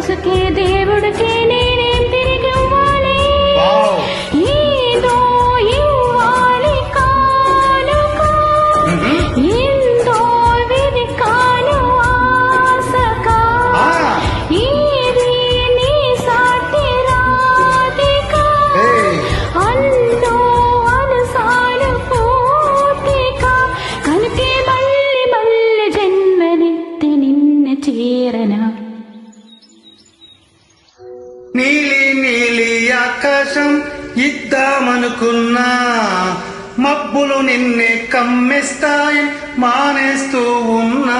మనసుకి దేవుడికి నేనేం తిరిగి ఇవ్వాలి? ఏదో ఇవ్వాలి కానుక, ఎంతో విధి కాను ఆశగా, ఇది నీ సాటి రాధిక, అల్లో అనుసాలు పూర్తిక, కనుకే మళ్ళీ మళ్ళీ జన్మనెత్తి నిన్న చేరనా. నీలి నీలి ఆకాశం ఇద్దామనుకున్నా, మబ్బులు నిన్నే కమ్మిస్తాయి మానేస్తూ ఉన్నా.